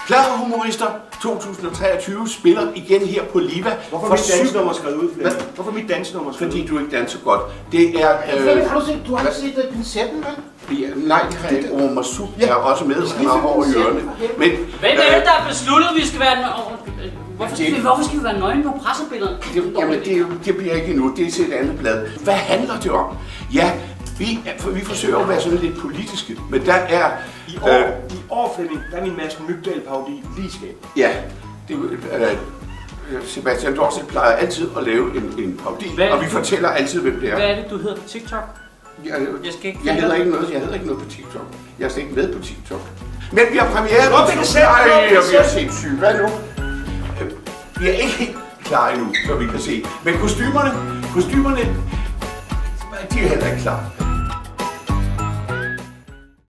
Glade humorister 2023 spiller igen her på Liva. Hvorfor er mit dansenummer skrevet ud? Hvorfor er mit dansenummer skrevet ud? Fordi du ikke danser godt. Det er... Du har ikke set pincetten, vel? Ja, nej, det har jeg ikke. Omar Masud er også med, han har hår i ørerne. Men hvem er det, der har besluttet, at vi skal være... Hvorfor skal vi være nøgne på pressebillederne? Jamen, det bliver ikke endnu. Det er til et andet blad. Hvad handler det om? Ja, vi forsøger at være sådan lidt politiske, men der er... I år, Flemming, der er min Mads Mygdal-parodi lige skab. Ja, Sebastian Dorset plejer altid at lave en parodi, og vi fortæller altid, hvem det er. Hvad er det, du hedder på TikTok? Jeg hedder ikke noget på TikTok. Jeg er slet ikke med på TikTok. Men vi har premiere. Og vi er sindssygt. Hvad nu? Vi er ikke helt klar endnu, så vi kan se. Men kostymerne, de er heller ikke klar.